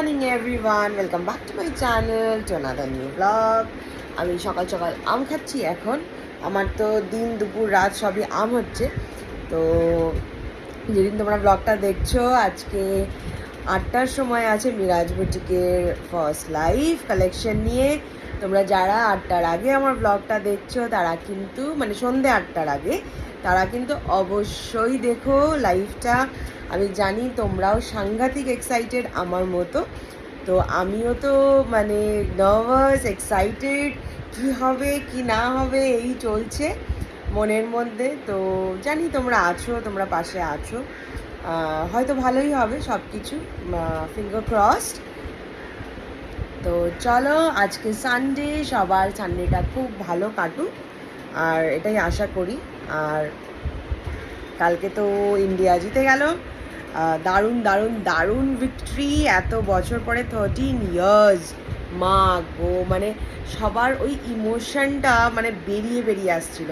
Morning everyone, welcome back to my channel to another new blog. আমি সকাল সকাল আম খাচ্ছি এখন। আমার তো দিন দুপুর রাত সবই আম হচ্ছে। তো যেদিন তোমরা ব্লগটা দেখছো আজকে 8টার সময় আছে মিরাজ বুটিকের ফার্স্ট লাইভ কালেকশন নিয়ে। তোমরা যারা 8টার আগে আমার ব্লগটা দেখছো তারা কিন্তু মানে সন্ধ্যে 8টার আগে তারা কিন্তু অবশ্যই দেখো লাইভটা। আমি জানি তোমরাও সাংঘাতিক এক্সাইটেড আমার মতো। তো আমিও তো মানে নার্ভাস এক্সাইটেড, কি হবে কি না হবে এই চলছে মনের মধ্যে। তো জানি তোমরা আছো, তোমরা পাশে আছো, হয়তো ভালোই হবে সব কিছু, ফিঙ্গার ক্রসড। তো চলো, আজকে সানডে, সবার সানডেটা খুব ভালো কাটুক আর এটাই আশা করি। আর কালকে তো ইন্ডিয়া জিতে গেল, দারুণ দারুণ দারুণ ভিক্টরি। এত বছর পরে 13 ইয়ার্স, মা গো, মানে সবার ওই ইমোশনটা মানে বেরিয়ে বেরিয়ে আসছিল।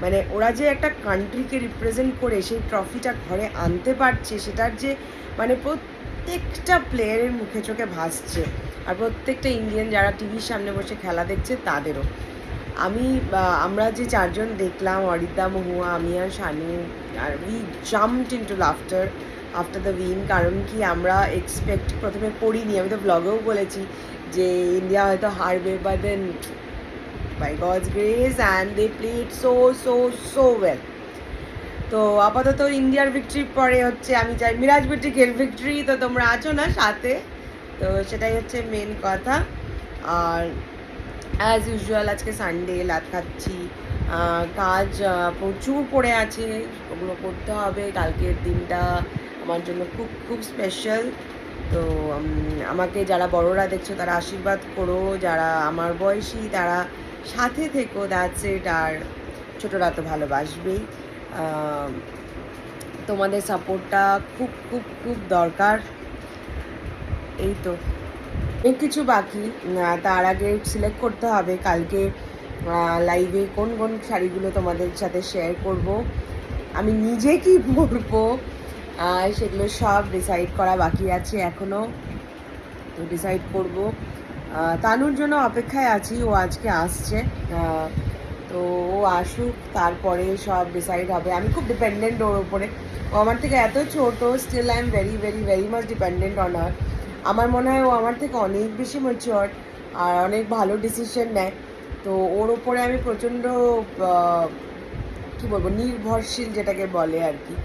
মানে ওরা যে একটা কান্ট্রিকে রিপ্রেজেন্ট করে সেই ট্রফিটা ঘরে আনতে পারছে, সেটার যে মানে প্রত্যেকটা প্লেয়ারের মুখে চোখে ভাসছে, আর প্রত্যেকটা ইন্ডিয়ান যারা টিভির সামনে বসে খেলা দেখছে তাদেরও। আমরা যে চারজন দেখলাম, অরিতা, মহুয়া, আমি আর শানু, আর we jumped into laughter after the win. কারণ কি, আমরা এক্সপেক্ট প্রথমে করিনি, আমি তো ব্লগেও বলেছি যে ইন্ডিয়া হয়তো হারবে, but then by god's grace and they played so so so well. তো আপাতত ইন্ডিয়ার ভিক্টরির পরে হচ্ছে আমি চাই মিরাজ বুটিকের ভিক্টরি। তো তোমরা আছো না সাথে, তো সেটাই হচ্ছে মেন কথা। আর অ্যাজ ইউজুয়াল আজকে সানডে, লাত খাচ্ছি, কাজ প্রচুর পড়ে আছে, ওগুলো করতে হবে। কালকের দিনটা আমার জন্য খুব খুব স্পেশাল। তো আমাকে যারা বড়রা দেখছো তারা আশীর্বাদ করো, যারা আমার বয়সী তারা সাথে থেকো, দ্যাটস ইট। আর ছোটরা তো ভালোবাসবেই, তোমাদের সাপোর্টটা খুব খুব খুব দরকার। এই তো অনেক কিছু বাকি, তার আগে সিলেক্ট করতে হবে কালকে লাইভে কোন কোন শাড়িগুলো তোমাদের সাথে শেয়ার করব, আমি নিজে কি পরবো, সেগুলো সব ডিসাইড করা বাকি আছে এখনও। তো ডিসাইড করব। তানুর জন্য অপেক্ষায় আছি, ও আজকে আসছে। তো ও আসুক, তারপরে সব ডিসাইড হবে। আমি খুব ডিপেন্ডেন্ট ওর ওপরে, ও আমার থেকে এত ছোটো, still I am very very very much dependent on her. আমার মনে হয় ও আমার থেকে অনেক বেশি ম্যাচিওর আর অনেক ভালো ডিসিশন নেয়। তো ওর ওপরে আমি প্রচণ্ড কী বলবো, নির্ভরশীল যেটাকে বলে আর কি।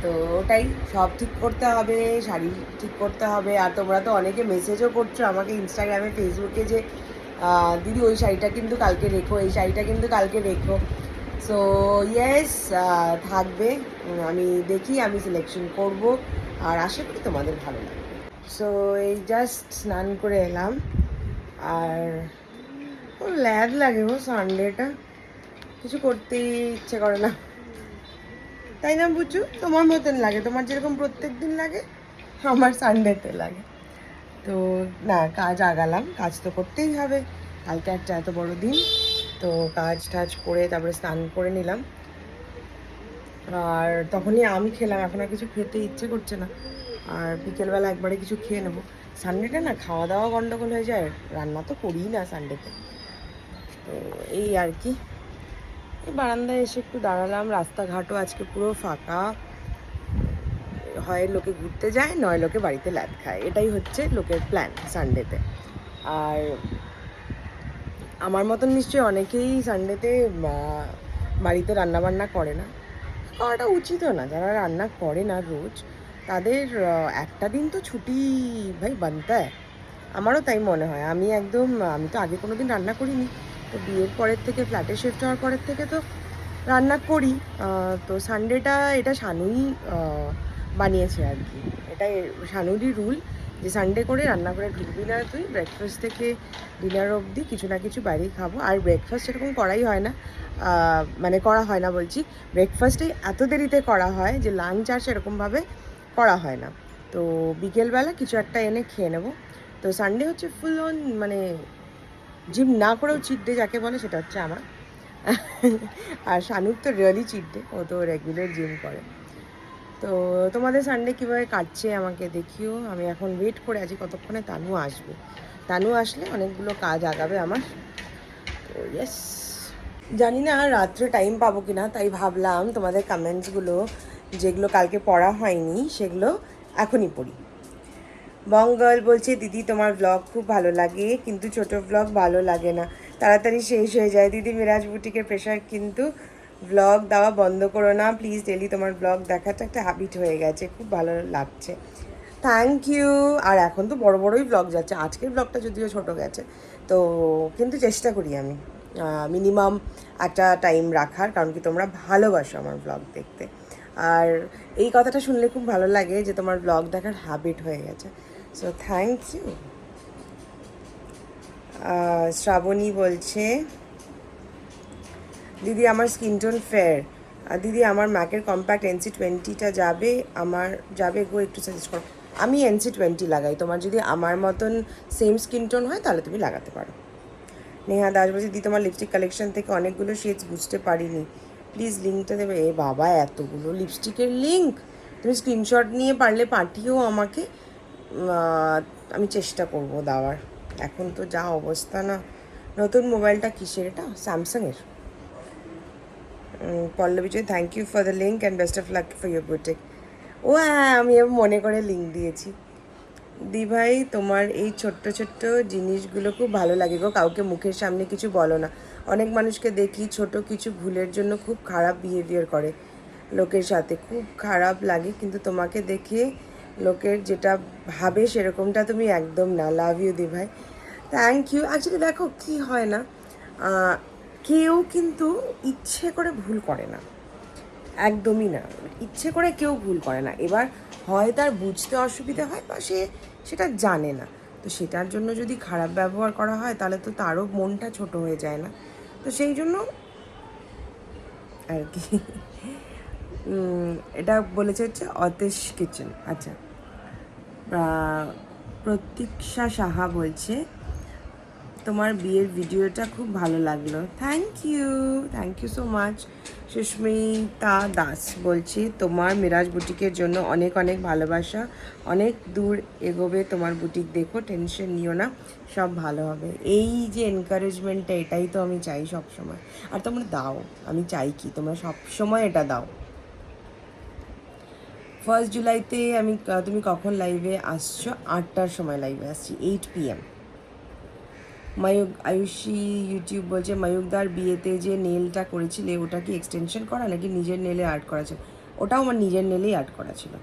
তো ওটাই, সব ঠিক করতে হবে, শাড়ি ঠিক করতে হবে। আর তোমরা তো অনেকে মেসেজও করছো আমাকে ইনস্টাগ্রামে, ফেসবুকে, যে দিদি ওই শাড়িটা কিন্তু কালকে রেখো, এই শাড়িটা কিন্তু কালকে রেখো। সো ইয়েস, থাকবে। আমি দেখি, আমি সিলেকশন করব আর আশা করি তোমাদের ভালো লাগবে। সো এই জাস্ট স্নান করে এলাম আর ল্যাদ লাগে গো, সানডেটা কিছু করতেই ইচ্ছে করে না, তাই না বুঝু? তোমার মতন লাগে, তোমার যেরকম প্রত্যেক দিন লাগে আমার সানডেতে লাগে। তো না, কাজ আগালাম, কাজ তো করতেই হবে, কালকে একটা এত বড় দিন। তো কাজ টাজ করে তারপরে স্নান করে নিলাম, আর তখনই আমি খেলাম। এখন আর কিছু খেতে ইচ্ছে করছে না, আর বিকেলবেলা একবারে কিছু খেয়ে নেবো। সানডেটা না খাওয়া দাওয়া গন্ডগোল হয়ে যায়, রান্না তো করিই না সানডেতে। তো এই আর কি, এই বারান্দায় এসে একটু দাঁড়ালাম। রাস্তাঘাটও আজকে পুরো ফাঁকা, হয় লোকে ঘুরতে যায়, নয় লোকে বাড়িতে ল্যাদ খায়, এটাই হচ্ছে লোকের প্ল্যান সানডেতে। আর আমার মতন নিশ্চয়ই অনেকেই সানডেতে বাড়িতে রান্নাবান্না করে না, করাটা উচিতও না। যারা রান্না করে না রোজ, তাদের একটা দিন তো ছুটি ভাই বানতা হয়। আমারও তাই মনে হয়। আমি তো আগে কোনো দিন রান্না করিনি, তো বিয়ের পরের থেকে, ফ্ল্যাটে শিফট হওয়ার পরের থেকে তো রান্না করি। তো সানডেটা এটা শানুই বানিয়েছে আর কি, এটাই শানুরই রুল, যে সানডে করে রান্না করে ঢুকবি না তুই, ব্রেকফাস্ট থেকে ডিনার অবধি কিছু না কিছু বাইরেই খাবো। আর ব্রেকফাস্ট সেরকম করাই হয় না, মানে করা হয় না বলছি, ব্রেকফাস্টেই এত দেরিতে করা হয় যে লাঞ্চ আর সেরকমভাবে করা হয় না। তো বিকেলবেলা কিছু একটা এনে খেয়ে নেবো। তো সানডে হচ্ছে ফুল অন, মানে জিম না করেও চিট ডে যাকে বলে, সেটা হচ্ছে আমার। আর শানুর তো রিয়েলি চিট ডে, ও তো রেগুলার জিম করে। তো তো তোমাদের সানডে কীভাবে কাটছে আমাকে দেখিও। আমি এখন ওয়েট করে আছি কতক্ষণে তানু আসবে। তানু আসলে অনেকগুলো কাজ আগাবে আমার। তো ইয়েস, জানি না রাত্রে টাইম পাবো কি না, তাই ভাবলাম তোমাদের কমেন্টসগুলো যেগুলো কালকে পড়া হয়নি সেগুলো এখনই পড়ি। বঙ্গল বলছে, দিদি তোমার ব্লগ খুব ভালো লাগে, কিন্তু ছোট ব্লগ ভালো লাগে না, তাড়াতাড়ি শেষ হয়ে যায়। দিদি মিরাজ বুটিকের প্রেশার, কিন্তু ব্লগ দেওয়া বন্ধ করো না প্লিজ, ডেলি তোমার ব্লগ দেখাটা একটা হ্যাবিট হয়ে গেছে, খুব ভালো লাগছে। Thank you. আর এখন তো বড় বড়ই ব্লগ যাচ্ছে, আজকের ব্লগটা যদিও ছোট গেছে, তো কিন্তু চেষ্টা করি আমি মিনিমাম একটা টাইম রাখার, কারণ কি তোমরা ভালোবাসো আমার ব্লগ দেখতে। আর এই কথাটা শুনলে খুব ভালো লাগে যে তোমার ব্লগ দেখার হ্যাবিট হয়ে গেছে, সো থ্যাংক ইউ। শ্রাবণী বলছে, দিদি আমার স্কিন টোন ফেয়ার, দিদি আমার ম্যাকের কম্প্যাক্ট NC20টা যাবে, আমার যাবে গো, একটু সাজেস্ট করো। আমি NC20 লাগাই, তোমার যদি আমার মতন সেম স্কিন টোন হয় তাহলে তুমি লাগাতে পারো। নেহা দাস বলছে, দিদি তোমার লিপস্টিক কালেকশন থেকে অনেকগুলো শেডস বুঝতে পারিনি, প্লিজ লিঙ্কটা দেবে। এ বাবা, এতগুলো লিপস্টিকের লিঙ্ক, তুমি স্ক্রিনশট নিয়ে পারলে পাঠিয়েও আমাকে, আমি চেষ্টা করব দেওয়ার। এখন তো যা অবস্থা না। নতুন মোবাইলটা কিসের? এটা স্যামসাংয়ের। Pallavi, thank you for the link and best of luck for your boutique. ও হ্যাঁ, আমি মনে করে লিঙ্ক দিয়েছি। দি ভাই, তোমার এই ছোট্ট ছোট্ট জিনিসগুলো খুব ভালো লাগে গো, কাউকে মুখের সামনে কিছু বলো না। অনেক মানুষকে দেখি ছোট কিছু ভুলের জন্য খুব খারাপ বিহেভিয়ার করে লোকের সাথে, খুব খারাপ লাগে, কিন্তু তোমাকে দেখে লোকের যেটা ভাবে সেরকমটা তুমি একদম না। লাভ ইউ দি ভাই, থ্যাংক ইউ। অ্যাকচুয়ালি দেখো কি হয় না, কেউ কিন্তু ইচ্ছে করে ভুল করে না, একদমই না, ইচ্ছে করে কেউ ভুল করে না। এবার হয় তার বুঝতে অসুবিধা হয়, বা সে সেটা জানে না, তো সেটার জন্য যদি খারাপ ব্যবহার করা হয় তাহলে তো তারও মনটা ছোট হয়ে যায় না, তো সেই জন্য আর কি। এটা বলেছে হচ্ছে অতেশ কিচেন। আচ্ছা, প্রতীক্ষা সাহা বলছে, তোমার বিয়ের ভিডিওটা খুব ভালো লাগলো, thank you so much. Susmita Das বলছি, তোমার মিরাজ বুটিকের জন্য অনেক অনেক ভালোবাসা, অনেক দূর এগোবে তোমার বুটিক, দেখো টেনশন নিও না, সব ভালো হবে। এই যে এনকারেজমেন্টটা, এটাই তো আমি চাই সব সময়, আর তোমরা দাও। আমি চাই কি তোমরা সব সময় এটা দাও। 1 জুলাইতে তুমি কখন লাইভে আসছো? 8টার সময় লাইভে আসছি, 8 PM। আয়ুষী ইউটিউব বলছে, ময়ূকদার বিয়েতে যে নেলটা করেছিলে ওটা কি এক্সটেনশন করা নাকি নিজের নেলে আর্ট করা ছিল? ওটাও আমার নিজের নেলেই আর্ট করা ছিল।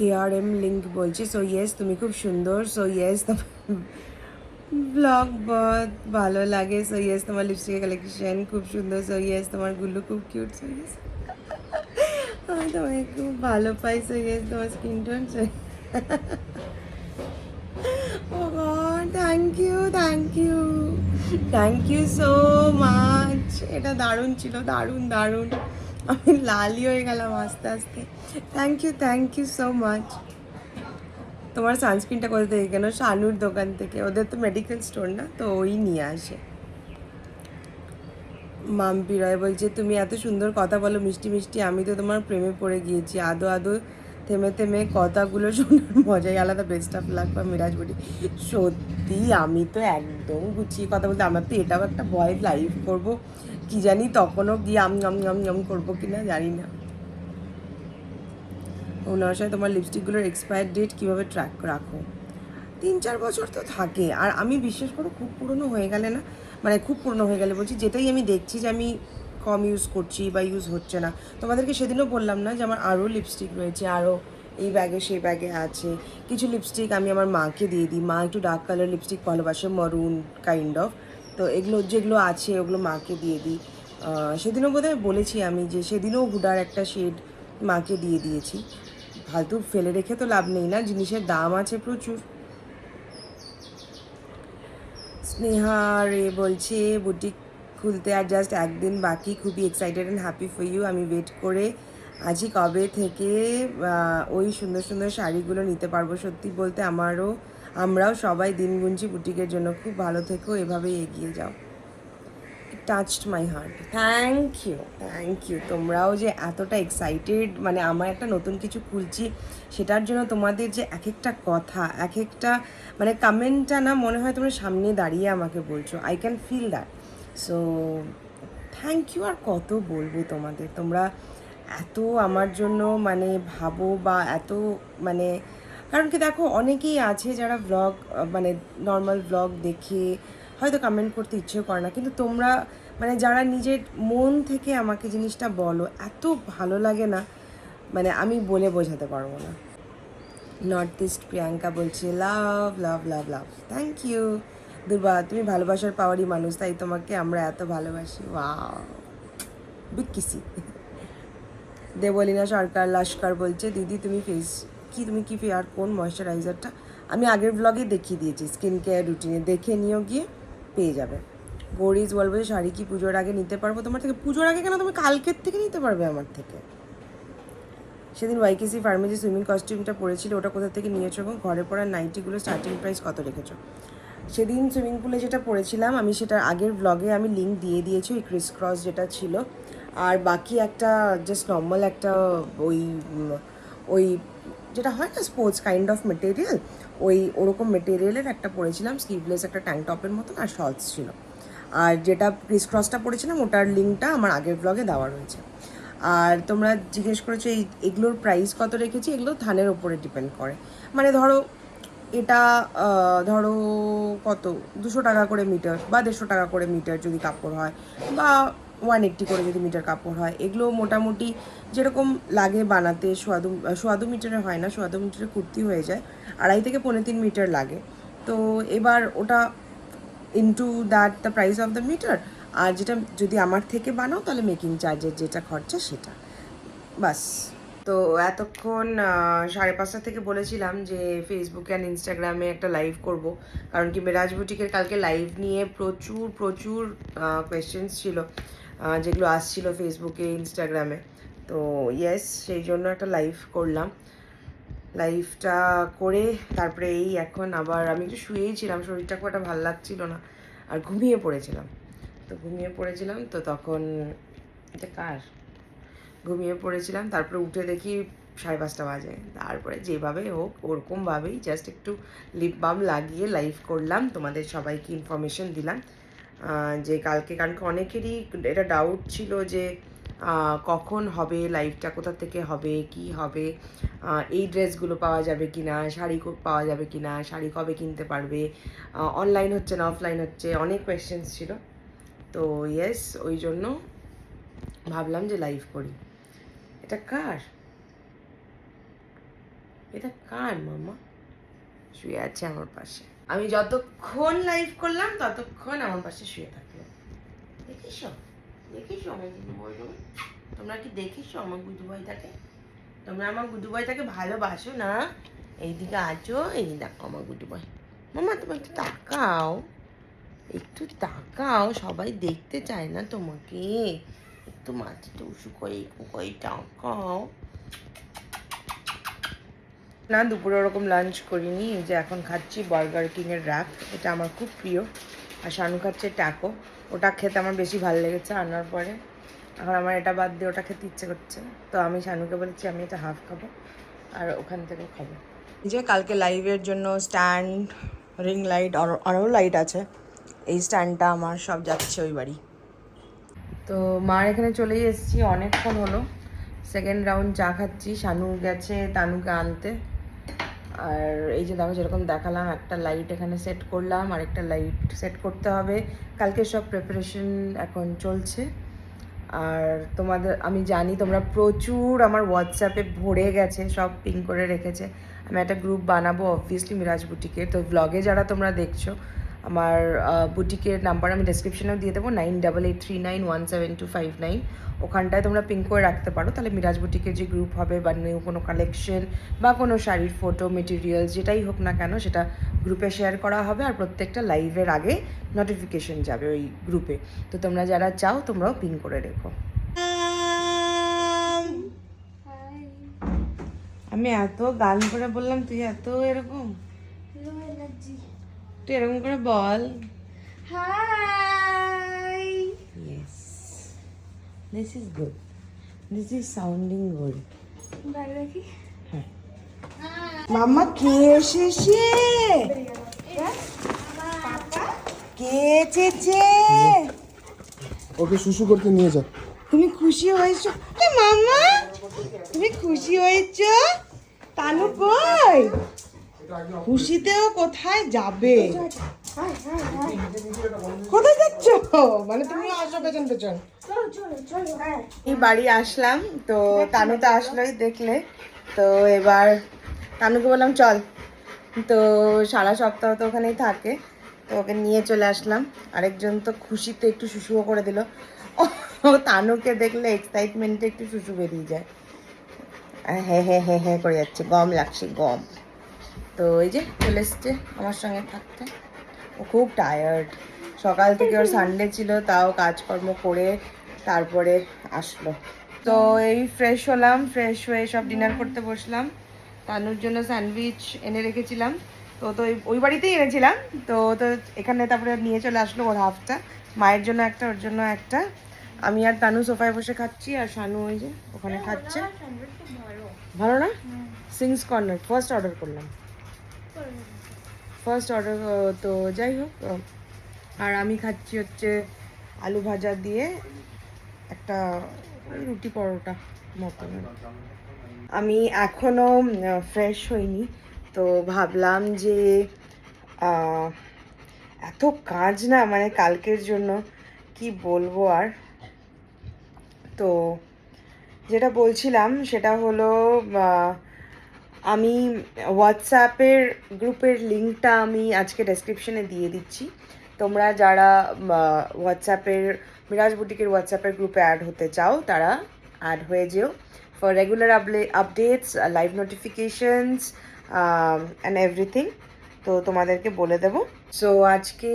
ARM লিঙ্ক বলছে, সো ইয়েস তুমি খুব সুন্দর, সো ইয়েস তোমার ব্লগ বহুত ভালো লাগে, সো ইয়েস তোমার লিপস্টিকের কালেকশন খুব সুন্দর, সো ইয়েস তোমার গুল্লু খুব কিউট, সো ইয়েস আমি তোমাকে খুব ভালো পাই, সো ইয়েস তোমার skin tone, thank you so much. এটা দারুণ ছিল, দারুণ দারুণ, আমি লালই হয়ে গেলাম আস্তে আস্তে। Thank you so much. তোমার সানস্ক্রিনটা কোথা থেকে কেন? শানুর দোকান থেকে, ওদের তো মেডিকেল স্টোর না, তো ওই নিয়ে আসে। মাম্পি রয় বলছে, তুমি এত সুন্দর কথা বলো মিষ্টি মিষ্টি, আমি তো তোমার প্রেমে পড়ে গিয়েছি, আদো আদো থেমে থেমে কথাগুলো শোনার মজাই আলাদা, বেস্ট অফ লাক বা মিরাজ বডি। সত্যি আমি তো একদম গুছিয়ে কথা বলতে, আমার তো এটাও একটা ভয়, লাইভ করবো কি জানি তখনও গিয়ে আম করবো কিনা জানি না। ওনার সাথে তোমার লিপস্টিকগুলোর এক্সপায়ার ডেট কীভাবে ট্র্যাক রাখো? 3-4 বছর তো থাকে, আর আমি বিশ্বাস করো খুব পুরনো হয়ে গেলে না, মানে খুব পুরনো হয়ে গেলে বলছি, যেটাই আমি দেখছি যে আমি কম ইউজ করছি বা ইউজ হচ্ছে না, তোমাদেরকে সেদিনও বললাম না যে আমার আরও লিপস্টিক রয়েছে, আরও এই ব্যাগে সেই ব্যাগে আছে। কিছু লিপস্টিক আমি আমার মাকে দিয়ে দিই, মা একটু ডার্ক কালার লিপস্টিক ভালোবাসে, মরুন কাইন্ড অফ, তো এগুলো যেগুলো আছে ওগুলো মাকে দিয়ে দিই। সেদিনও বোধহয় বলেছি আমি যে সেদিনও হুডার একটা শেড মাকে দিয়ে দিয়েছি। ফালতু ফেলে রেখে তো লাভ নেই না, জিনিসের দাম আছে প্রচুর। স্নেহা রে বলছে, বুটিক খুলতে আর জাস্ট একদিন বাকি, খুবই excited and happy for you, আমি ওয়েট করে আছি কবে থেকে ওই সুন্দর সুন্দর শাড়িগুলো নিতে পারবো। সত্যি বলতে আমরাও সবাই দিন গুনছি বুটিকের জন্য, খুব ভালো থেকো, এভাবেই এগিয়ে যাও। Touched my heart. Thank you. তোমরাও যে এতটা এক্সাইটেড, মানে আমার একটা নতুন কিছু খুলছি সেটার জন্য তোমাদের যে এক একটা কথা, এক একটা মানে কমেন্টটা না মনে হয় তোমরা সামনে দাঁড়িয়ে আমাকে বলছো। I can feel that. So thank you. আর কত বলবো তোমাদের, তোমরা এত আমার জন্য মানে ভাবো বা এত মানে, কারণ কি দেখো অনেকেই আছে যারা ব্লগ মানে নর্মাল ব্লগ দেখে হয়তো কমেন্ট করতে ইচ্ছেও করে না, কিন্তু তোমরা মানে যারা নিজের মন থেকে আমাকে জিনিসটা বলো, এত ভালো লাগে না, মানে আমি বলে বোঝাতে পারবো না। নর্থ ইস্ট প্রিয়াঙ্কা বলছে লাভ লাভ লাভ লাভ। থ্যাংক ইউ দুর্বা, তুমি ভালোবাসার পাওয়ারই মানুষ, তাই তোমাকে আমরা এত ভালোবাসি। ওয়াও, বিগ কিসি। দেবলীনা সরকার লস্কর বলছে দিদি তুমি তুমি কি আর কোন ময়শ্চারাইজারটা, আমি আগের ব্লগে দেখিয়ে দিয়েছি স্কিন কেয়ার রুটিনে, দেখে নিও, গিয়ে পেয়ে যাবে। গৌরিজ বলবো যে শাড়ি কি পুজোর আগে নিতে পারবো তোমার থেকে? পুজোর আগে কেন, তুমি কালকের থেকে নিতে পারবে আমার থেকে। সেদিন ওয়াইকেসি ফার্মে যে সুইমিং কস্টিউমটা পরেছিল ওটা কোথা থেকে নিয়েছো এবং ঘরে পড়ার নাইটিগুলো স্টার্টিং প্রাইস কত রেখেছো? সেদিন সুইমিং পুলে যেটা পরেছিলাম আমি, সেটার আগের ব্লগে আমি লিঙ্ক দিয়ে দিয়েছি, ওই ক্রিস ক্রস যেটা ছিল। আর বাকি একটা জাস্ট নর্মাল একটা ওই ওই যেটা হয় না স্পোর্টস কাইন্ড অফ মেটেরিয়াল, ওরকম মেটেরিয়ালের একটা পরেছিলাম, স্লিভলেস একটা ট্যাঙ্ক টপের মতন, আর শর্টস ছিল। আর যেটা ক্রিস ক্রসটা পরেছিলাম ওটার লিঙ্কটা আমার আগের ব্লগে দেওয়া রয়েছে। আর তোমরা জিজ্ঞেস করেছো এগুলোর প্রাইস কত রেখেছি, এগুলো থানের ওপরে ডিপেন্ড করে। মানে ধরো এটা ধরো কত 200 টাকা করে মিটার বা 150 টাকা করে মিটার যদি কাপড় হয়, বা 180 করে যদি মিটার কাপড় হয়, এগুলো মোটামুটি যেরকম লাগে বানাতে। সোয়াদু মিটারে হয় না, সোয়াদু মিটারে কুর্তি হয়ে যায়, 2.5 থেকে 3.5 মিটার লাগে। তো এবার ওটা into that the price of the meter. আর যেটা যদি আমার থেকে বানাও তাহলে মেকিং চার্জের যেটা খরচা সেটা, বাস। তো এতক্ষণ 5:30 থেকে বলেছিলাম যে ফেসবুকে অ্যান্ড ইনস্টাগ্রামে একটা লাইভ করব, কারণ কি মেরাজ বুটিকের কালকে লাইভ নিয়ে প্রচুর প্রচুর কোয়েশ্চেন্স ছিল যেগুলো আসছিল ফেসবুকে ইনস্টাগ্রামে। তো ইয়েস, সেই জন্য একটা লাইভ করলাম। লাইভটা করে তারপরে এই এখন আবার আমি একটু শুয়েই ছিলাম, শরীরটা খুব একটা ভালো লাগছিল না, আর ঘুমিয়ে পড়েছিলাম। তো তখন এটা কার, ঘুমিয়ে পড়েছিলাম, তারপরে উঠে দেখি 5:30 বাজে। তারপরে যেভাবে হোক ওরকমভাবেই জাস্ট একটু লিপ বাম লাগিয়ে লাইভ করলাম, তোমাদের সবাইকে ইনফরমেশন দিলাম যে কালকে অনেকেরই এটা ডাউট ছিল যে কখন হবে লাইভটা, কোথা থেকে হবে, কি হবে, এই ড্রেসগুলো পাওয়া যাবে কি না, শাড়ি পাওয়া যাবে কি না, শাড়ি কবে কিনতে পারবে, অনলাইন হচ্ছে না অফলাইন হচ্ছে, অনেক কোয়েশ্চেন্স ছিল। তো ইয়েস, ওই জন্য ভাবলাম যে লাইভ করি। এটা কার মামা শুয়ে আছে আমার পাশে? আমি যতক্ষণ লাইভ করলাম ততক্ষণ আমার পাশে শুয়ে থাকলো। দেখিস আমার গুডু বয়, তোমরা কি দেখিস আমার গুডু বয়টাকে? তোমরা আমার গুডু বয়টাকে ভালোবাসো না? এইদিকে আছো, এই দেখো আমার গুডু বয়। মামা তুমি একটু তাকাও, সবাই দেখতে চায় না তোমাকে, একটু মাটিতে উঁচু করে তাকাও না। দুপুরে ওরকম লাঞ্চ করিনি, এই যে এখন খাচ্ছি বার্গার কিংয়ের র্যাপ, এটা আমার খুব প্রিয়। আর শানু খাচ্ছে ট্যাকো, ওটা খেতে আমার বেশি ভালো লেগেছে আনার পরে। এখন আমার এটা বাদ দিয়ে ওটা খেতে ইচ্ছে করছে, তো আমি শানুকে বলেছি আমি এটা হাফ খাবো আর ওখান থেকে খাবো। যে কালকে লাইভের জন্য স্ট্যান্ড, রিং লাইট, আরও লাইট আছে, এই স্ট্যান্ডটা আমার সব যাচ্ছে ওই বাড়ি। তো মার এখানে চলেই এসেছি, অনেকক্ষণ হলো। সেকেন্ড রাউন্ড চা খাচ্ছি, শানু গেছে তানুকে আনতে। আর এই যে দেখো যেরকম দেখালাম, একটা লাইট এখানে সেট করলাম, আরেকটা লাইট সেট করতে হবে। কালকে সব প্রিপারেশন এখন চলছে। আর তোমাদের আমি জানি তোমরা প্রচুর আমার হোয়াটসঅ্যাপে ভরে গেছে, সব পিং করে রেখেছে। আমি একটা গ্রুপ বানাবো অবভিয়াসলি মিরাজ বুটিকের। তো ব্লগে যারা তোমরা দেখছো, আমার বুটিকের নাম্বার আমি ডেসক্রিপশনেও দিয়ে দেবো, 9883917259। ওখানটায় তোমরা পিং করে রাখতে পারো, তাহলে মিরাজ বুটিকের যে গ্রুপ হবে বা নিউ কোনো কালেকশন বা কোনো শাড়ির ফটো মেটেরিয়াল যেটাই হোক না কেন সেটা গ্রুপে শেয়ার করা হবে, আর প্রত্যেকটা লাইভের আগে নোটিফিকেশন যাবে ওই গ্রুপে। তো তোমরা যারা চাও তোমরাও পিং করে রেখো। আমি এত গান করে বললাম, তুই এত এরকম, তুই এরকম করে বল। Hi this is good, this is sounding good. হ্যাঁ মাম্মা কে এসেছে, কে এসেছে? ওকে শুশু করতে নিয়ে যা। তুমি খুশি হয়েছো? মাম্মা তুমি খুশি হয়েছো? তানু কই? খুশিতেও কোথায় যাবে? কোথায় যাচ্ছ? মানে তুমি আসো পেছন পেছন। এই বাড়ি আসলাম তো তানু তো আসলোই দেখলে, তো এবার তানুকে বললাম চল, তো সারা সপ্তাহ তো ওখানেই থাকে, তো ওকে নিয়ে চলে আসলাম। আরেকজন তো খুশিতে একটু শুশুও করে দিল। ও তানুকে দেখলে এক্সাইটমেন্টে একটু শুশু বেরিয়ে যায়, হ্যাঁ হ্যাঁ হ্যাঁ হ্যাঁ করে যাচ্ছে, গম লাগছে গম। তো এই যে চলে এসছে আমার সঙ্গে থাকতে। ও খুব টায়ার্ড, সকাল থেকে ওর সানডে ছিল, তাও কাজকর্ম করে তারপরে আসলো। তো এই ফ্রেশ হলাম, ফ্রেশ হয়ে সব ডিনার করতে বসলাম। তানুর জন্য স্যান্ডউইচ এনে রেখেছিলাম, তো তো ওই বাড়িতেই এনেছিলাম, তো তো এখানে তারপরে নিয়ে চলে আসলো ওর হাফটা, মায়ের জন্য একটা, ওর জন্য একটা। আমি আর তানু সোফায় বসে খাচ্ছি, আর শানু ওই যে ওখানে খাচ্ছে। ভালো না? সিংস কর্নার ফার্স্ট অর্ডার করলাম, ফার্স্ট অর্ডার। তো যাই হোক, আর আমি খাচ্ছি হচ্ছে আলু ভাজা দিয়ে একটা রুটি পরোটা মতো। আমি এখনো ফ্রেশ হইনি, তো ভাবলাম যে আহ, এত কাজ না মানে কালকের জন্য কি বলবো আর। তো যেটা বলছিলাম সেটা হলো আমি হোয়াটসঅ্যাপের গ্রুপের লিঙ্কটা আমি আজকে ডেসক্রিপশনে দিয়ে দিচ্ছি। তোমরা যারা হোয়াটসঅ্যাপের মিরাজ বুটিকের হোয়াটসঅ্যাপের গ্রুপে অ্যাড হতে চাও তারা অ্যাড হয়ে যেও for regular updates, live notifications and everything. তো তোমাদেরকে বলে দেবো। সো আজকে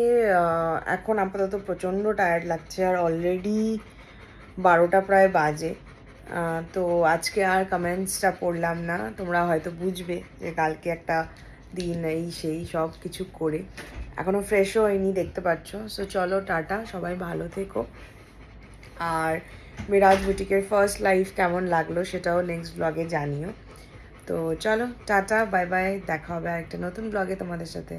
এখন আপাতত প্রচণ্ড টায়ার্ড লাগছে, আর অলরেডি 12টা প্রায় বাজে। তো আজকে আর কমেন্টসটা পড়লাম না, তোমরা হয়তো বুঝবে যে কালকে একটা দিন এই সেই সব কিছু করে এখনও ফ্রেশও হয়নি, দেখতে পাচ্ছ। সো চলো টাটা, সবাই ভালো থেকো। আর মিরাজ বুটিকের ফার্স্ট লাইফ কেমন লাগলো সেটাও নেক্সট ব্লগে জানিও। তো চলো টাটা, বাই বাই, দেখা হবে একটা নতুন ব্লগে তোমাদের সাথে।